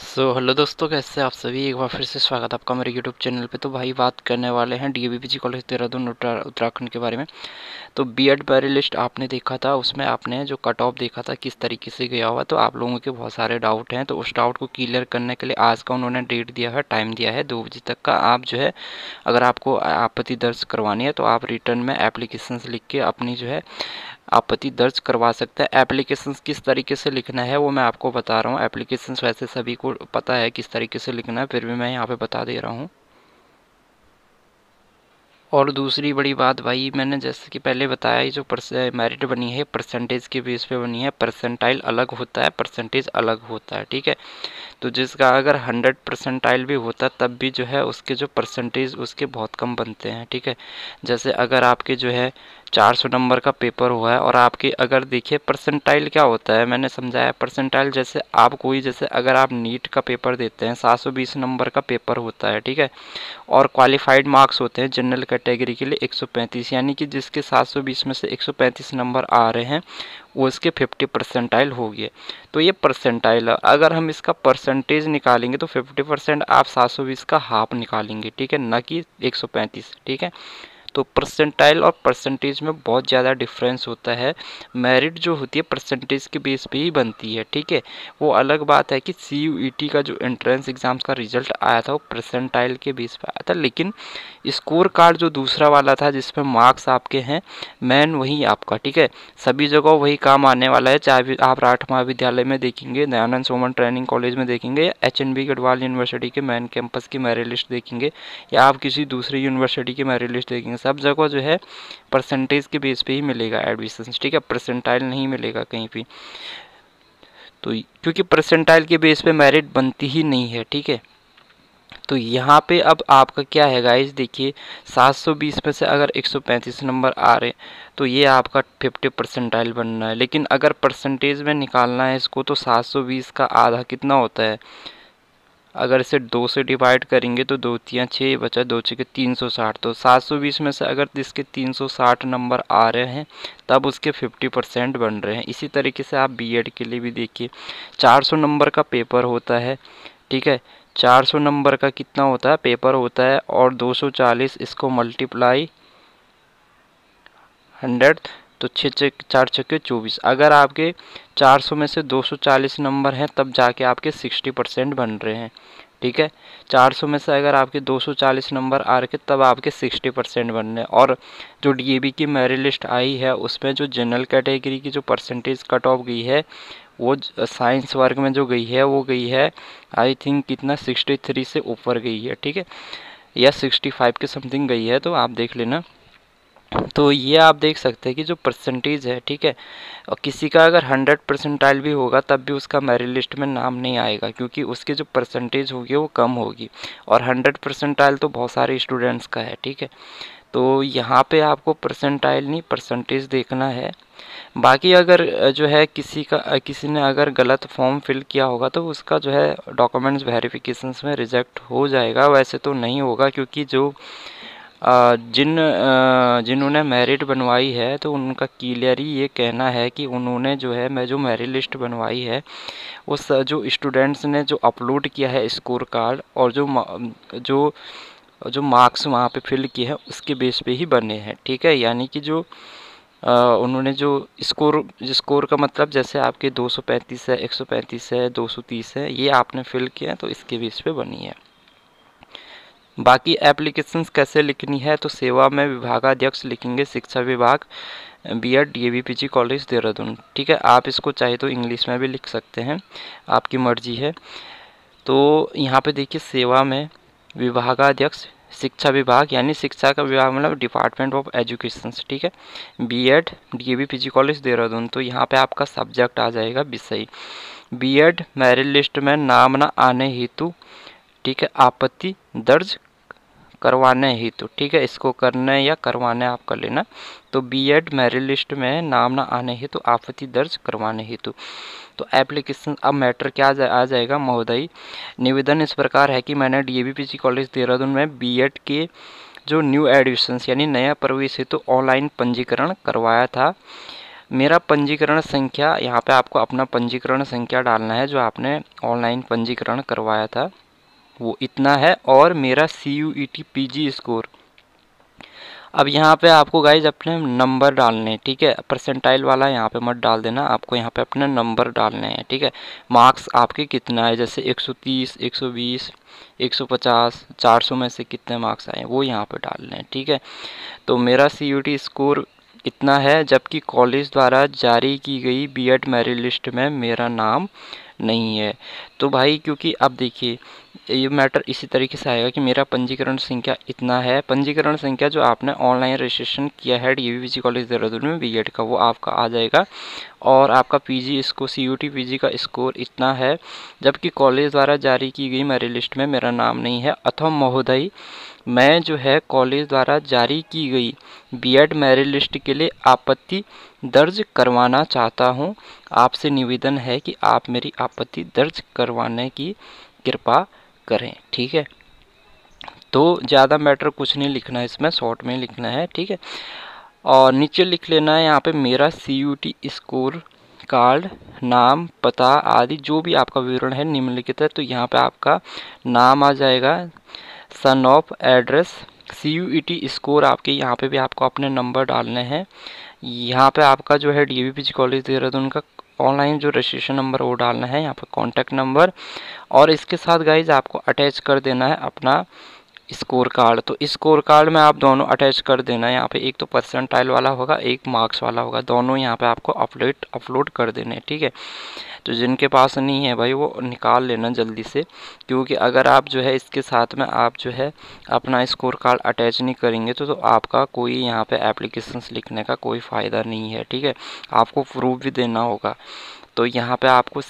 Hello दोस्तों, कैसे आप सभी। एक बार फिर से स्वागत है आपका मेरे यूट्यूब चैनल पे। तो भाई बात करने वाले हैं डीएवीपीजी कॉलेज देहरादून उत्तराखंड के बारे में। तो बीएड मेरिट लिस्ट आपने देखा था, उसमें आपने जो कट ऑफ देखा था किस तरीके से गया हुआ। तो आप लोगों के बहुत सारे डाउट हैं, तो उस डाउट को क्लियर करने के लिए आज का उन्होंने डेट दिया है, टाइम दिया है 2 बजे तक का। आप जो है अगर आपको आपत्ति दर्ज करवानी है तो आप रिटर्न में एप्लीकेशंस लिख के अपनी जो है आपत्ति दर्ज करवा सकते हैं। एप्लीकेशंस किस तरीके से लिखना है वो मैं आपको बता रहा हूँ। एप्लीकेशंस वैसे सभी को पता है किस तरीके से लिखना है, फिर भी मैं यहाँ पे बता दे रहा हूँ। और दूसरी बड़ी बात भाई, मैंने जैसे कि पहले बताया, ये जो मेरिट बनी है परसेंटेज के बेस पे बनी है। परसेंटाइल अलग होता है, परसेंटेज अलग होता है, ठीक है। तो जिसका अगर 100 परसेंटाइल भी होता तब भी जो है उसके जो परसेंटेज उसके बहुत कम बनते हैं, ठीक है। जैसे अगर आपके जो है 400 नंबर का पेपर हुआ है और आपके अगर देखिए परसेंटाइल क्या होता है, मैंने समझाया। परसेंटाइल जैसे आप कोई जैसे अगर आप नीट का पेपर देते हैं 720 नंबर का पेपर होता है, ठीक है। और क्वालिफाइड मार्क्स होते हैं जनरल कैटेगरी के लिए 135, यानी कि जिसके 720 में से 135 नंबर आ रहे हैं वो इसके 50 परसेंटाइल हो गए। तो ये परसेंटाइल है। अगर हम इसका परसेंटेज निकालेंगे तो 50% आप 720 का हाफ निकालेंगे, ठीक है, ना कि 135, ठीक है। तो परसेंटाइल और परसेंटेज में बहुत ज़्यादा डिफरेंस होता है। मेरिट जो होती है परसेंटेज के बेस पे ही बनती है, ठीक है। वो अलग बात है कि सीयूईटी का जो एंट्रेंस एग्ज़ाम्स का रिजल्ट आया था वो परसेंटाइल के बेस पे आया था, लेकिन स्कोर कार्ड जो दूसरा वाला था जिसमें मार्क्स आपके हैं मेन वही आपका, ठीक है। सभी जगह वही काम आने वाला है, चाहे आप राठ महाविद्यालय में देखेंगे, दयानंद सोमन ट्रेनिंग कॉलेज में देखेंगे, या एचएनबी गढ़वाल यूनिवर्सिटी के मेन कैंपस की मेरिट लिस्ट देखेंगे, या आप किसी दूसरी यूनिवर्सिटी की मेरिट लिस्ट देखेंगे, सब जगह जो है परसेंटेज के बेस पे ही मिलेगा एडमिशन, ठीक है। परसेंटाइल नहीं मिलेगा कहीं भी। तो क्योंकि परसेंटाइल के बेस पे मेरिट बनती ही नहीं है, ठीक है। तो यहाँ पे अब आपका क्या है गाइस, देखिए 720 में से अगर 135 नंबर आ रहे तो ये आपका 50 परसेंटाइल बनना है। लेकिन अगर परसेंटेज में निकालना है इसको तो 720 का आधा कितना होता है, अगर इसे 2 से डिवाइड करेंगे तो 2 तियाँ 6 बचा, 2 6 के 360। तो 720 में से अगर इसके 360 नंबर आ रहे हैं तब उसके 50% बन रहे हैं। इसी तरीके से आप बीएड के लिए भी देखिए 400 नंबर का पेपर होता है, ठीक है। 400 नंबर का कितना होता है पेपर होता है, और 240 इसको मल्टीप्लाई 100, तो 6 4 छक्के 24। अगर आपके 400 में से 240 नंबर हैं तब जाके आपके 60% बन रहे हैं, ठीक है। 400 में से अगर आपके 240 नंबर आ रखे तब आपके 60% बन रहे हैं। और जो डीएवी की मेरिट लिस्ट आई है उसमें जो जनरल कैटेगरी की जो परसेंटेज कट ऑफ गई है वो साइंस वर्ग में जो गई है वो गई है आई थिंक कितना 63 से ऊपर गई है, ठीक है, या 65 के समथिंग गई है, तो आप देख लेना। तो ये आप देख सकते हैं कि जो परसेंटेज है, ठीक है, और किसी का अगर 100 परसेंटाइल भी होगा तब भी उसका मेरिट लिस्ट में नाम नहीं आएगा, क्योंकि उसकी जो परसेंटेज होगी वो कम होगी। और 100 परसेंटाइल तो बहुत सारे स्टूडेंट्स का है, ठीक है। तो यहाँ पे आपको परसेंटाइल नहीं परसेंटेज देखना है। बाकी अगर जो है किसी ने अगर गलत फॉर्म फिल किया होगा तो उसका जो है डॉक्यूमेंट्स वेरिफिकेशंस में रिजेक्ट हो जाएगा। वैसे तो नहीं होगा, क्योंकि जो जिन्होंने मेरिट बनवाई है तो उनका क्लियर ही ये कहना है कि उन्होंने जो है मैं जो मेरिट लिस्ट बनवाई है उस जो स्टूडेंट्स ने जो अपलोड किया है स्कोर कार्ड और जो जो मार्क्स वहाँ पे फिल किए हैं उसके बेस पे ही बने हैं, ठीक है। यानी कि जो उन्होंने जो स्कोर का मतलब जैसे आपके 235 है, 135 है, 230 है, ये आपने फिल किया है तो इसके बेस पे बनी है। बाकी एप्लीकेशंस कैसे लिखनी है तो सेवा में विभागाध्यक्ष लिखेंगे शिक्षा विभाग बीएड डीएवीपीजी कॉलेज देहरादून, ठीक है। आप इसको चाहे तो इंग्लिश में भी लिख सकते हैं, आपकी मर्जी है। तो यहाँ पे देखिए सेवा में विभागाध्यक्ष शिक्षा विभाग, यानी शिक्षा का विभाग मतलब डिपार्टमेंट ऑफ एजुकेशन, ठीक है, बीएड डीएवीपीजी कॉलेज देहरादून। तो यहाँ पे आपका सब्जेक्ट आ जाएगा विषय। बीएड मेरिट लिस्ट में नाम न आने हेतु, ठीक है, आपत्ति दर्ज करवाने हेतु, ठीक है, इसको करने या करवाने आप कर लेना। तो बीएड मेरिट लिस्ट में नाम ना आने हेतु आपत्ति दर्ज करवाने हेतु। तो एप्लीकेशन अब मैटर क्या आ जाएगा महोदय, निवेदन इस प्रकार है कि मैंने डीएवीपीजी कॉलेज देहरादून में बीएड के जो न्यू एडमिशंस यानी नया प्रवेश हेतु ऑनलाइन पंजीकरण करवाया था। मेरा पंजीकरण संख्या, यहाँ पे आपको अपना पंजीकरण संख्या डालना है जो आपने ऑनलाइन पंजीकरण करवाया था, वो इतना है। और मेरा CUET PG स्कोर, अब यहाँ पे आपको गाइज अपने नंबर डालने हैं, ठीक है। परसेंटाइल वाला यहाँ पे मत डाल देना, आपको यहाँ पे अपने नंबर डालने हैं, ठीक है। मार्क्स आपके कितना है, जैसे 130, 120, 150, 400 में से कितने मार्क्स आए वो यहाँ पे डालने हैं, ठीक है। तो मेरा CUET स्कोर इतना है, जबकि कॉलेज द्वारा जारी की गई बीएड मेरिट लिस्ट में मेरा नाम नहीं है। तो भाई क्योंकि अब देखिए ये मैटर इसी तरीके से आएगा कि मेरा पंजीकरण संख्या इतना है, पंजीकरण संख्या जो आपने ऑनलाइन रजिस्ट्रेशन किया है DAV कॉलेज देहरादून में बीएड का, वो आपका आ जाएगा। और आपका PG स्कोर, CUET PG का स्कोर इतना है, जबकि कॉलेज द्वारा जारी की गई मेरिट लिस्ट में मेरा नाम नहीं है। अथवा महोदय, मैं जो है कॉलेज द्वारा जारी की गई बीएड मेरिट लिस्ट के लिए आपत्ति दर्ज करवाना चाहता हूं। आपसे निवेदन है कि आप मेरी आपत्ति दर्ज करवाने की कृपा करें, ठीक है। तो ज़्यादा मैटर कुछ नहीं लिखना है इसमें, शॉर्ट में लिखना है, ठीक है। और नीचे लिख लेना है यहाँ पे मेरा CUET स्कोर कार्ड, नाम, पता आदि जो भी आपका विवरण है निम्नलिखित है। तो यहाँ पे आपका नाम आ जाएगा, son of, address, CUET score आपके, यहाँ पे भी आपको अपने नंबर डालने हैं। यहाँ पे आपका जो है DAV कॉलेज देहरादून का ऑनलाइन जो रजिस्ट्रेशन नंबर वो डालना है, यहाँ पे कॉन्टैक्ट नंबर। और इसके साथ गाइज आपको अटैच कर देना है अपना स्कोर कार्ड। तो स्कोर कार्ड में आप दोनों अटैच कर देना है, यहाँ पे एक तो परसेंटाइल वाला होगा, एक मार्क्स वाला होगा, दोनों यहाँ पे आपको अपलोड कर देने हैं, ठीक है। तो जिनके पास नहीं है भाई वो निकाल लेना जल्दी से, क्योंकि अगर आप जो है इसके साथ में आप जो है अपना स्कोर कार्ड अटैच नहीं करेंगे तो आपका कोई यहाँ पे एप्लीकेशंस लिखने का कोई फ़ायदा नहीं है, ठीक है। आपको प्रूफ भी देना होगा। तो यहाँ पे आपको